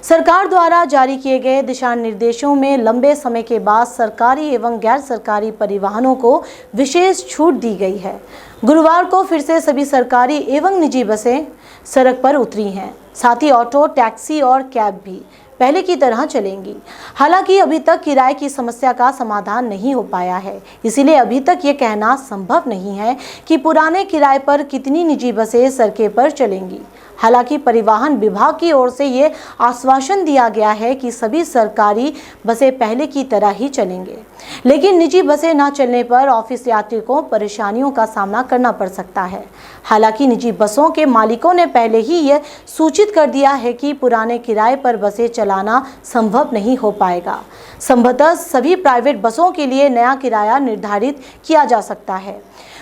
सरकार द्वारा जारी किए गए दिशा निर्देशों में लंबे समय के बाद सरकारी एवं गैर सरकारी परिवहनों को विशेष छूट दी गई है। गुरुवार को फिर से सभी सरकारी एवं निजी बसें सड़क पर उतरी हैं। साथ ही ऑटो, टैक्सी और कैब भी पहले की तरह चलेंगी। हालांकि अभी तक किराए की समस्या का समाधान नहीं हो पाया है, इसीलिए अभी तक ये कहना संभव नहीं है कि पुराने किराए पर कितनी निजी बसें सड़कों पर चलेंगी। हालांकि परिवहन विभाग की ओर से ये आश्वासन दिया गया है कि सभी सरकारी बसें पहले की तरह ही चलेंगे, लेकिन निजी बसें न चलने पर ऑफिस यात्रियों को परेशानियों का सामना करना पड़ सकता है। हालांकि निजी बसों के मालिकों ने पहले ही यह सूचित कर दिया है कि पुराने किराए पर बसें चलाना संभव नहीं हो पाएगा। संभवतः सभी प्राइवेट बसों के लिए नया किराया निर्धारित किया जा सकता है।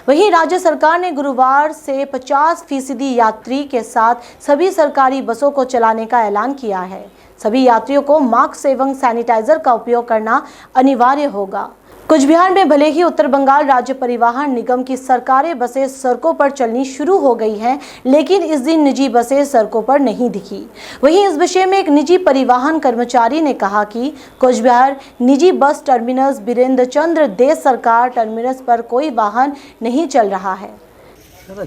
वहीं राज्य सरकार ने गुरुवार से 50% यात्री के साथ सभी सरकारी बसों को चलाने का ऐलान किया है। सभी यात्रियों को मास्क एवं सैनिटाइजर का उपयोग करना अनिवार्य होगा। कुछ बिहार में भले ही उत्तर बंगाल राज्य परिवहन निगम की सरकारी बसें सड़कों पर चलनी शुरू हो गई हैं, लेकिन इस दिन निजी बसें सड़कों पर नहीं दिखी। वहीं इस विषय में एक निजी परिवहन कर्मचारी ने कहा कि कुछ बिहार निजी बस टर्मिनस वीरेंद्र चंद्र देश सरकार टर्मिनस पर कोई वाहन नहीं चल रहा है।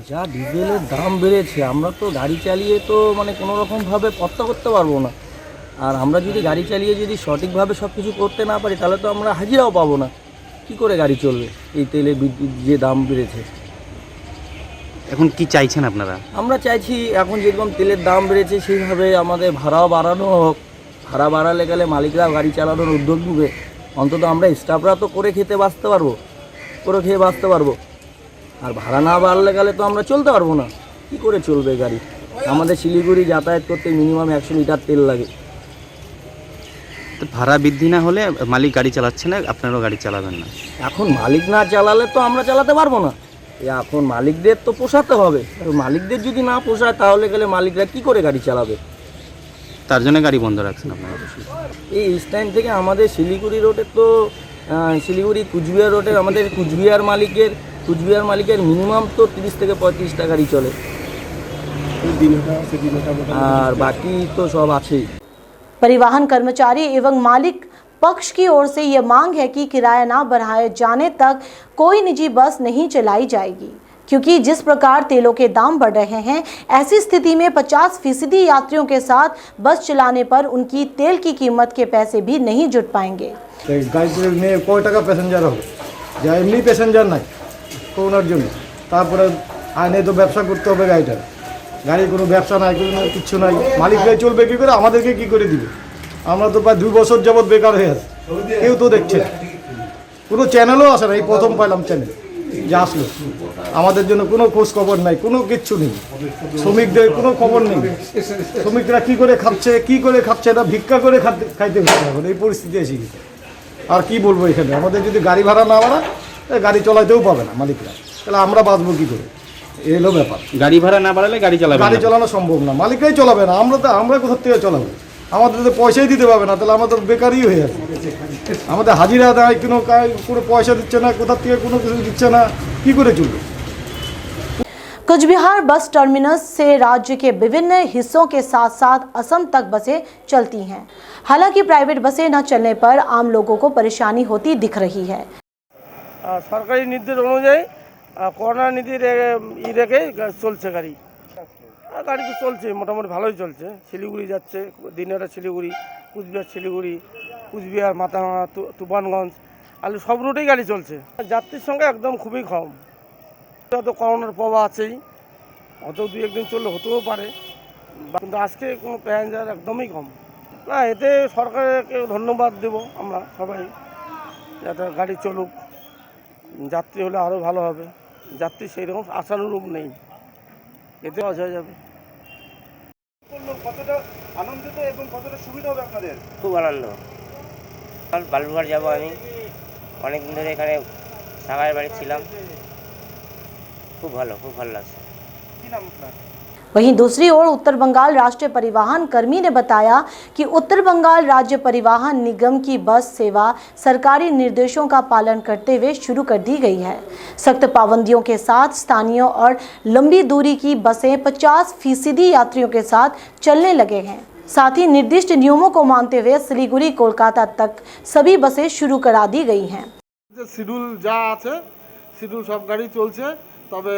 যা ডিজেলের দাম বেড়েছে, আমরা তো গাড়ি চালিয়ে তো মানে কোনো রকমভাবে পত্তা করতে পারবো না। আর আমরা যদি গাড়ি চালিয়ে যদি সঠিকভাবে সব কিছু করতে না পারি তাহলে তো আমরা হাজিরাও পাবো না। কি করে গাড়ি চলবে এই তেলে যে দাম বেড়েছে? এখন কি চাইছেন আপনারা? আমরা চাইছি এখন যেরকম তেলের দাম বেড়েছে সেইভাবে আমাদের ভাড়াও বাড়ানো হোক। ভাড়া বাড়ালে গেলে মালিকরাও গাড়ি চালানোর উদ্যোগ নেবে। অন্তত আমরা স্টাফরা তো করে খেয়ে বাঁচতে পারবো। আর ভাড়া না বাড়লে গেলে তো আমরা চলতে পারবো না। কি করে চলবে গাড়ি? আমাদের শিলিগুড়ি যাতায়াত করতে মিনিমাম 100 লিটার তেল লাগে। তো ভাড়া বৃদ্ধি না হলে মালিক গাড়ি চালাচ্ছে না, আপনারাও গাড়ি চালাবেন না? এখন মালিক না চালালে তো আমরা চালাতে পারবো না। এখন মালিকদের তো পোষাতে হবে। মালিকদের যদি না পোষায় তাহলে গেলে মালিকরা কি করে গাড়ি চালাবে? তার জন্য গাড়ি বন্ধ রাখছেন আপনারা? এই স্ট্যান্ড থেকে আমাদের শিলিগুড়ি রোডে তো শিলিগুড়ি কুচবিহার রোডের আমাদের কুচবিহার মালিকের মিনিমাম তো 30 থেকে 35টা গাড়ি চলে, আর বাকি তো সব আছেই। परिवहन कर्मचारी एवं मालिक पक्ष की ओर से यह मांग है कि किराया ना बढ़ाए जाने तक कोई निजी बस नहीं चलाई जाएगी, क्योंकि जिस प्रकार तेलों के दाम बढ़ रहे हैं, ऐसी स्थिति में 50% यात्रियों के साथ बस चलाने पर उनकी तेल की कीमत के पैसे भी नहीं जुट पाएंगे। गाड़ी में कोई टाका पैसेंजर हो जा एमनी पैसेंजर নাই কোনোর জন্য, তারপরে আইনে তো ব্যবসা করতে হবে গাড়ি কোনো ব্যবসা নাই, কোনো কিছু নাই, মালিকরাই চলবে কী করে, আমাদেরকে কি করে দিবে? আমরা তো প্রায় 2 বছর যাবৎ বেকার হয়ে আছি, কেউ তো দেখছে কোনো চ্যানেলও আসে না। এই প্রথম পাইলাম চ্যানেল যে আসলো, আমাদের জন্য কোনো খোঁজ খবর নাই, কোনো কিচ্ছু নেই। শ্রমিকদের কোনো খবর নেই, শ্রমিকরা কী করে খাচ্ছে এটা ভিক্ষা করে খাইতে হচ্ছে এখন এই পরিস্থিতি এসে গেছে। আর কি বলবো, এখানে আমাদের যদি গাড়ি ভাড়া না বাড়ায় গাড়ি চালাতেও পাবে না মালিকরা, তাহলে আমরা বাঁচবো কী করে? এই হলো ব্যাপার। গাড়ি ভাড়া না বাড়ালে গাড়ি চালানো সম্ভব না, মালিকরাই চালাবে না। আমরা কোথা থেকে চালাবো? আমাদের তো পয়সাই দিতে পারবে না, তাহলে আমরা তো বেকারই হয়ে যাবে। আমাদের হাজিরা দেয় কোনো পয়সা দিচ্ছে না, কোথা থেকে কোনো কিছু দিচ্ছে না, কি করে চলবে? कुछ बिहार बस टर्मिनस से राज्य के विभिन्न हिस्सों के साथ साथ असम तक बसें चलती हैं। हालांकि प्राइवेट बसें न चलने पर आम लोगों को परेशानी होती दिख रही है। सरकारी निर्देश अनुযায়ী করোনা নীতির রেখে চলছে গাড়ি তো চলছে, মোটামুটি ভালোই চলছে। শিলিগুড়ি যাচ্ছে, দিনেরা শিলিগুড়ি, কুচবিহার মাথাভাঙা, তুফানগঞ্জ, আলু সব রুটেই গাড়ি চলছে। যাত্রীর সংখ্যা একদম খুবই কম। তো করোনার প্রভাব আছেই, অত 2-1 দিন চললে হতেও পারে, কিন্তু আজকে কোনো প্যাসেঞ্জার একদমই কম। না, এতে সরকারকে ধন্যবাদ দেব আমরা সবাই, যাতে গাড়ি চলুক, যাত্রী হলে আরও ভালো হবে। যাত্রী সেই রকম আশানুরূপ নেই, এতে হয়ে যাবে। কতটা আনন্দিত এবং কতটা সুবিধা হবে আপনাদের? খুব আনন্দ। বালুরঘাট যাবো আমি, অনেকদিন ধরে এখানে সাগারের বাড়ি ছিলাম, খুব ভালো লাগছে। কি নাম আপনার? वहीं दूसरी ओर उत्तर बंगाल राष्ट्रीय परिवहन कर्मी ने बताया कि उत्तर बंगाल राज्य परिवहन निगम की बस सेवा सरकारी निर्देशों का पालन करते हुए शुरू कर दी गई है। सख्त पाबंदियों के साथ स्थानीय और लंबी दूरी की बसें 50% यात्रियों के साथ चलने लगे हैं। साथ ही निर्दिष्ट नियमों को मानते हुए सिलीगुड़ी कोलकाता तक सभी बसें शुरू करा दी गई हैं। যে শিডিউল যা আছে শিডিউল সব গাড়ি চলছে, তবে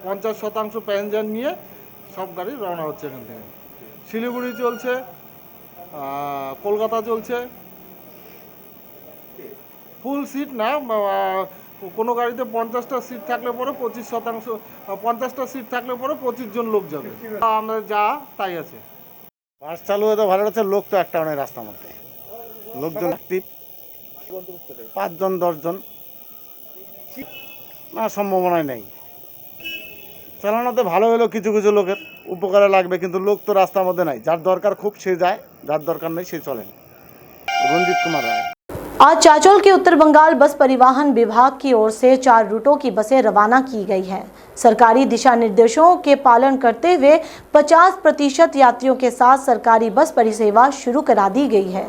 50% প্যাসেঞ্জার নিয়ে সব গাড়ি রওনা হচ্ছে এখান থেকে। শিলিগুড়ি চলছে, কলকাতা চলছে। ফুল সিট না, কোনো গাড়িতে 50টা সিট থাকলে পরে 25%, 50টা সিট থাকলে পরে 25 জন লোক যাবে। আমরা যা তাই আছে। বাস চালু হতে ভালো হচ্ছে, লোক তো একটা নেই রাস্তার মধ্যে, লোকজন অ্যাক্টিভ 5 জন 10 জন না, সম্ভাবনাই নেই। চালানোতে ভালো হলেও কিছু কিছু লোকের উপকারে লাগবে, কিন্তু লোক তো রাস্তার মধ্যে নাই। যার দরকার খুব সে যায়, যার দরকার নেই সে চলে। রঞ্জিত কুমার রায়। आज चाचोल के उत्तर बंगाल बस परिवहन विभाग की ओर से 4 रूटों की बसें रवाना की गई हैं। सरकारी दिशा निर्देशों के पालन करते हुए 50% यात्रियों के साथ सरकारी बस परिसेवा शुरू करा दी गई है।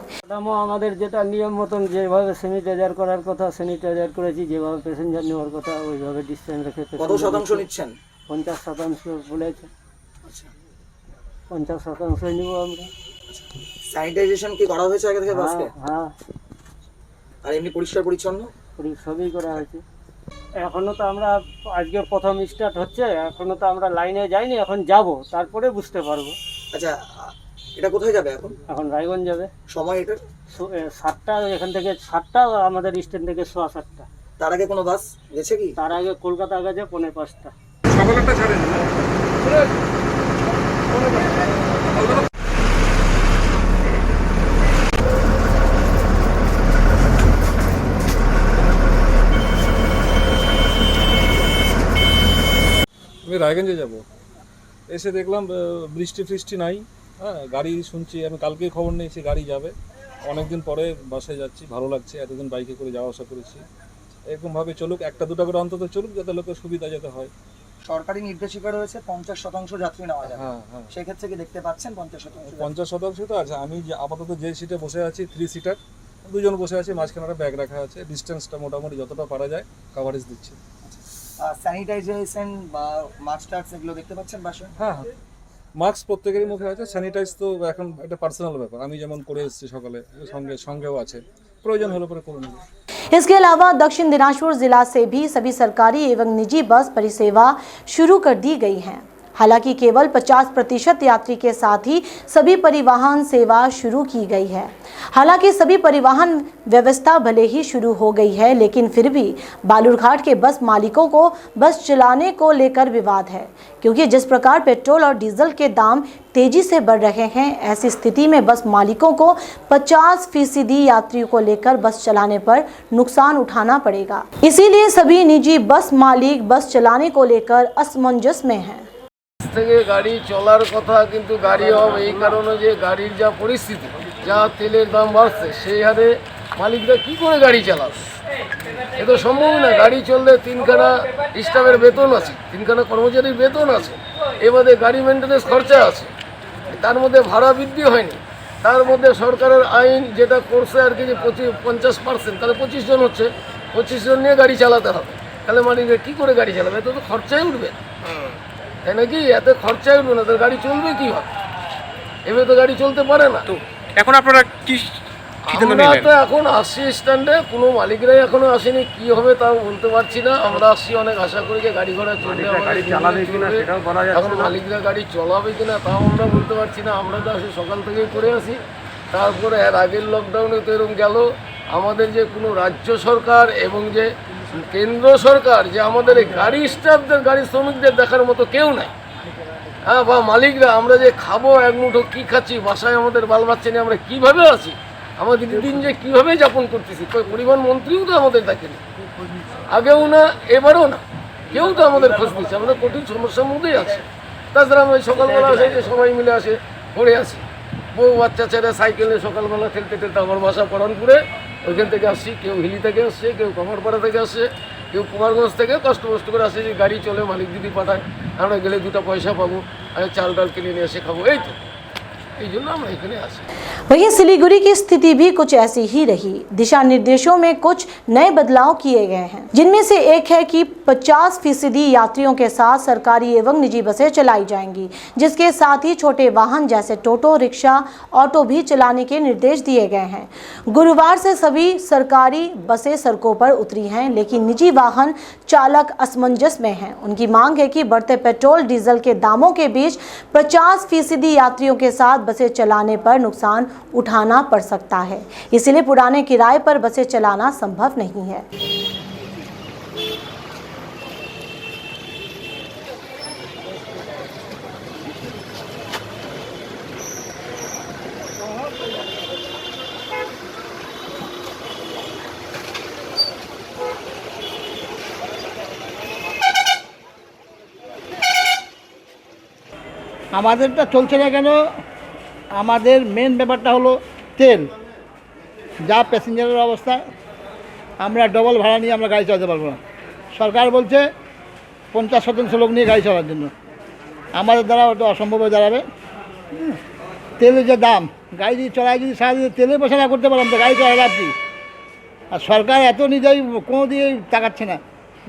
আমাদের যেটা নিয়ম মতন যেভাবে স্যানিটাইজার করার কথা স্যানিটাইজার করেছি, যেভাবে প্যাসেঞ্জার নেওয়ার কথা ওইভাবে ডিস্টেন্স রেখে। কত শতাংশ নিচ্ছেন? 50% বলেছে। আচ্ছা, 50% নিব আমরা। স্যানিটাইজেশন কি করা হয়েছে আগে থেকে বাসকে? হ্যাঁ, আর এমনি পরিষ্কার পরিচ্ছন্ন সবই করা হয়েছে। এখনো তো আমরা আজকে প্রথম স্টার্ট হচ্ছে, এখনো তো আমরা লাইনে যাইনি, এখন যাব, তারপরে বুঝতে পারবো। আচ্ছা, এটা কোথায় যাবে এখন? এখন রায়গঞ্জ যাবে। সময় এটা 7টা, এখান থেকে 7টা, আমাদের স্ট্যান্ড থেকে 7:15। তার আগে কোনো বাস গেছে কি? তার আগে কলকাতা গেছে 4:45। আমি রায়গঞ্জে যাব, এসে দেখলাম বৃষ্টি ফৃষ্টি নাই। হ্যাঁ, গাড়ি শুনছি, আমি কালকে খবর নিয়েছি গাড়ি যাবে। অনেকদিন পরে বাসে যাচ্ছি, ভালো লাগছে। এতদিন বাইকে করে যাওয়া আসা করেছি। এরকমভাবে চলুক, 1-2টা করে অন্তত চলুক, যাতে লোকের সুবিধা যেতে হয়। সরকারি নির্দেশিকা রয়েছে 50% যাত্রী নেওয়া যাবে। হ্যাঁ হ্যাঁ, সেক্ষেত্রে কি দেখতে পাচ্ছেন 50%? 50% তো আছে। আমি যে আপাতত যে সিটে বসে আছি 3 সিটার, 2 জন বসে আছি, মাঝখানে একটা ব্যাগ রাখা আছে। ডিস্টেন্সটা মোটামুটি যতটা পারা যায় কাভারেজ দিচ্ছে। স্যানিটাইজেশন বা মাস্ক টাস্ক এগুলো দেখতে পাচ্ছেন বাসে? হ্যাঁ হ্যাঁ, মাস্ক প্রত্যেকেরই মুখে আছে। স্যানিটাইজ তো এখন একটা পার্সোনাল ব্যাপার, আমি যেমন করে এসেছি সকালে, সঙ্গেও আছে, প্রয়োজন হলে পরে করে নেব। इसके अलावा दक्षिण दिनाजपुर जिला से भी सभी सरकारी एवं निजी बस परिसेवा शुरू कर दी गई हैं। हालांकि केवल 50% यात्री के साथ ही सभी परिवहन सेवा शुरू की गई है। हालांकि सभी परिवहन व्यवस्था भले ही शुरू हो गई है, लेकिन फिर भी बालूरघाट के बस मालिकों को बस चलाने को लेकर विवाद है, क्योंकि जिस प्रकार पेट्रोल और डीजल के दाम तेजी से बढ़ रहे हैं, ऐसी स्थिति में बस मालिकों को 50% यात्रियों को लेकर बस चलाने पर नुकसान उठाना पड़ेगा। इसीलिए सभी निजी बस मालिक बस चलाने को लेकर असमंजस में हैं। থেকে গাড়ি চলার কথা, কিন্তু গাড়ি হবে এই কারণে যে গাড়ির যা পরিস্থিতি, যা তেলের দাম বাড়ছে, সেই হারে মালিকরা কি করে গাড়ি চালাবে? এ তো সম্ভব না। গাড়ি চললে 3খানা স্টাফের বেতন আছে, 3খানা কর্মচারীর বেতন আছে, এবারে গাড়ি মেনটেন্যান্স খরচা আছে, তার মধ্যে ভাড়া বৃদ্ধি হয়নি, তার মধ্যে সরকারের আইন যেটা করছে আর কি, যে 50%, তাহলে 25 জন হচ্ছে, 25 জন নিয়ে গাড়ি চালাতে হবে। তাহলে মালিকরা কী করে গাড়ি চালাবে? এত তো খরচাই উঠবে, তাই নাকি? এত খরচাই উঠবে না, তার গাড়ি চলবে কী হবে? এভাবে তো গাড়ি চলতে পারে না। তো এখন আপনারা কি আমরা তো এখন আসছি স্ট্যান্ডে, কোনো মালিকরাই এখনো আসেনি। কি হবে তাও বলতে পারছি না। আমরা আসছি অনেক আশা করি যে গাড়ি ঘোড়া চলবে, এখন মালিকরা গাড়ি চলাবে কিনা তাও আমরা বলতে পারছি না। আমরা তো আসি সকাল থেকেই করে আসি। তারপরে এর আগের লকডাউনে তো এরকম গেল। আমাদের যে কোনো রাজ্য সরকার এবং যে কেন্দ্র সরকার, যে আমাদের এই গাড়ি স্টাফদের, গাড়ি শ্রমিকদের দেখার মতো কেউ নাই। হ্যাঁ, বা মালিকরা আমরা যে খাবো, এক মুঠো কী খাচ্ছি, বাসায় আমাদের বাল বাচ্চা নিয়ে আমরা কীভাবে আছি, আমাদের দিন যে কীভাবে যাপন করতেছি, পরিবহন মন্ত্রীও তো আমাদের দেখেনি, আগেও না এবারেও না, কেউ তো আমাদের খোঁজ নিচ্ছে। আমরা কঠিন সমস্যার মধ্যেই আছি। তাছাড়া আমি সকালবেলা আসে যে সবাই মিলে আসে, পড়ে আসি, বউ বাচ্চা ছেড়ে সাইকেলে সকালবেলা খেলতে খেলতে আমার বাসা পরানপুরে, ওইখান থেকে আসছি। কেউ হিলি থেকে আসছে, কেউ কমারপাড়া থেকে আসছে, কেউ কুমারগঞ্জ থেকে কষ্ট করে আসে। যে গাড়ি চলে, মালিক যদি পাঠায়, আমরা গেলে 2টা পয়সা পাবো, আর চাল ডাল কিনে নিয়ে এসে খাবো, এই তো। এই জন্য আমরা এখানে আসি। वहीं सिलीगुड़ी की स्थिति भी कुछ ऐसी ही रही। दिशा निर्देशों में कुछ नए बदलाव किए गए हैं, जिनमें से एक है कि 50% यात्रियों के साथ सरकारी एवं निजी बसें चलाई जाएंगी, जिसके साथ ही छोटे वाहन जैसे टोटो, रिक्शा, ऑटो भी चलाने के निर्देश दिए गए हैं। गुरुवार से सभी सरकारी बसें सड़कों पर उतरी हैं, लेकिन निजी वाहन चालक असमंजस में हैं। उनकी मांग है कि बढ़ते पेट्रोल डीजल के दामों के बीच 50% यात्रियों के साथ बसें चलाने पर नुकसान उठाना पड़ सकता है, इसलिए पुराने किराए पर बसें चलाना संभव नहीं है। আমাদেরটা চলছে না কেন? আমাদের মেন ব্যাপারটা হলো তেল। যা প্যাসেঞ্জারের অবস্থা, আমরা ডবল ভাড়া নিয়ে আমরা গাড়ি চালাতে পারবো না। সরকার বলছে 50% লোক নিয়ে গাড়ি চালার জন্য, আমাদের দ্বারা ওটা অসম্ভব হয়ে দাঁড়াবে। তেলের যে দাম, গাড়ি যদি চলায়, যদি সারাদিন তেলে পয়সা না করতে পারলাম তো গাড়ি চালায় লাভ কি? আর সরকার এত নিজেই কোনো দিয়েই তাকাচ্ছে না।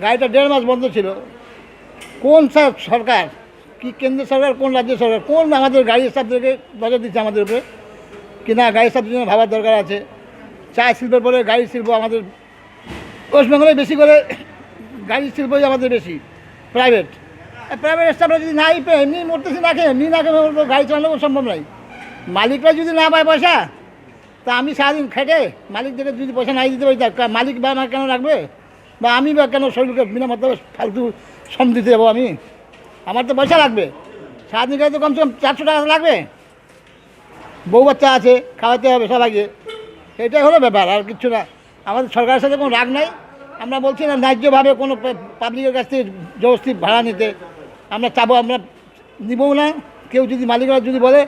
গাড়িটা 1.5 মাস বন্ধ ছিল। কোন সরকার, কি কেন্দ্র সরকার, কোন রাজ্য সরকার, কোন আমাদের গাড়ি স্টাফদেরকে নজর দিচ্ছে আমাদের উপরে কি না? গাড়ি স্টাফদের জন্য ভাবার দরকার আছে। চা শিল্পের পরে গাড়ি শিল্প আমাদের ওয়েস্ট বেঙ্গলে বেশি করে, গাড়ি শিল্পই আমাদের বেশি। প্রাইভেট স্টাফরা যদি নাই পেয়ে এমনি মরতেছি, না খেয়ে এমনি না খেয়ে গাড়ি চালানো সম্ভব নয়। মালিকরা যদি না পায় পয়সা, তা আমি সারাদিন খেটে মালিকদেরকে যদি পয়সা নাই দিতে পারি, তা মালিক বা আমার কেন রাখবে? বা আমি বা কেন শরীরকে বিনা মতলবে ফালতু শ্রম দিতে যাবো? আমার তো পয়সা লাগবে, সারাদিন তো কমসে কম 400 টাকা লাগবে। বউ বাচ্চা আছে, খাওয়াতে হবে সবাইকে, এটাই হলো ব্যাপার, আর কিছু না। আমাদের সরকারের সাথে কোনো রাগ নাই। আমরা বলছি না ন্যায্যভাবে কোনো পাবলিকের কাছ থেকে জবরদস্তি ভাড়া নিতে আমরা চাবো, আমরা নিবও না। কেউ যদি মালিকরা যদি বলে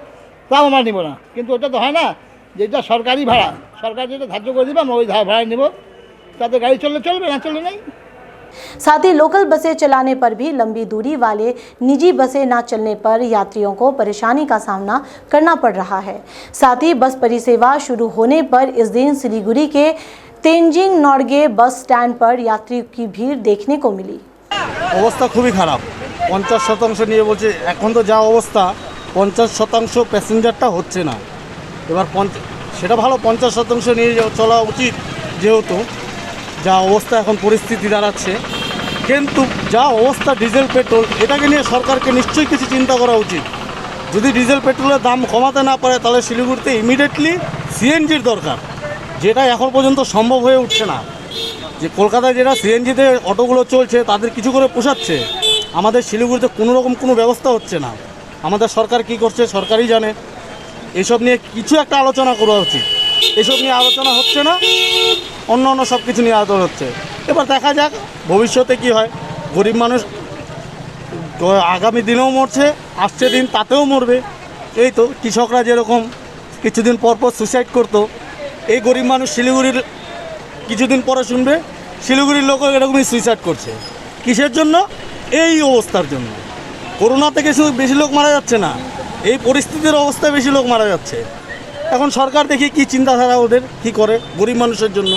তাও আমরা নিব না। কিন্তু ওটা তো হয় না, যেটা সরকারি ভাড়া, সরকার যেটা ধার্য করে দেবে আমরা ওই ভাড়া নেব। তাতে গাড়ি চললে চলবে, না চললে নেই। साथ ही लोकल बसें चलाने पर भी लंबी दूरी वाले निजी बसें न चलने पर यात्रियों को परेशानी का सामना करना पड़ रहा है। साथ ही बस परिसेवा शुरू होने पर इस दिन सिलीगुड़ी के तेंजिंग नॉर्गे बस स्टैंड पर यात्रियों की भीड़ देखने को मिली। অবস্থা খুবই খারাপ। 50% নিয়ে বলছে, এখন তো যা অবস্থা 50% প্যাসেঞ্জারটা হচ্ছে না। এবার সেটা ভালো, 50% নিয়ে চলা উচিত, যেহেতু যা অবস্থা এখন পরিস্থিতি দাঁড়াচ্ছে। কিন্তু যা অবস্থা ডিজেল পেট্রোল, এটাকে নিয়ে সরকারকে নিশ্চয়ই কিছু চিন্তা করা উচিত। যদি ডিজেল পেট্রোলের দাম কমাতে না পারে, তাহলে শিলিগুড়িতে ইমিডিয়েটলি সিএনজির দরকার, যেটা এখন পর্যন্ত সম্ভব হয়ে উঠছে না। যে কলকাতায় যেটা সিএনজিতে অটোগুলো চলছে, তাদের কিছু করে পোষাচ্ছে, আমাদের শিলিগুড়িতে কোনো রকম কোনো ব্যবস্থা হচ্ছে না। আমাদের সরকার কি করছে সরকারই জানে। এসব নিয়ে কিছু একটা আলোচনা করা উচিত। এসব নিয়ে আলোচনা হচ্ছে না, অন্য সব কিছু নিয়ে আলোচনা হচ্ছে। এবার দেখা যাক ভবিষ্যতে কি হয়। গরিব মানুষ আগামী দিনেও মরছে, আসছে দিন তাতেও মরবে। এই তো কৃষকরা যেরকম কিছুদিন পর সুইসাইড করতো, এই গরিব মানুষ শিলিগুড়ির কিছুদিন পরে শুনবে শিলিগুড়ির লোক এরকমই সুইসাইড করছে। কিসের জন্য? এই অবস্থার জন্য। করোনা থেকে শুধু বেশি লোক মারা যাচ্ছে না, এই পরিস্থিতির অবস্থায় বেশি লোক মারা যাচ্ছে। এখন সরকার দেখি কি চিন্তাধারা ওদের, কি করে গরিব মানুষের জন্য।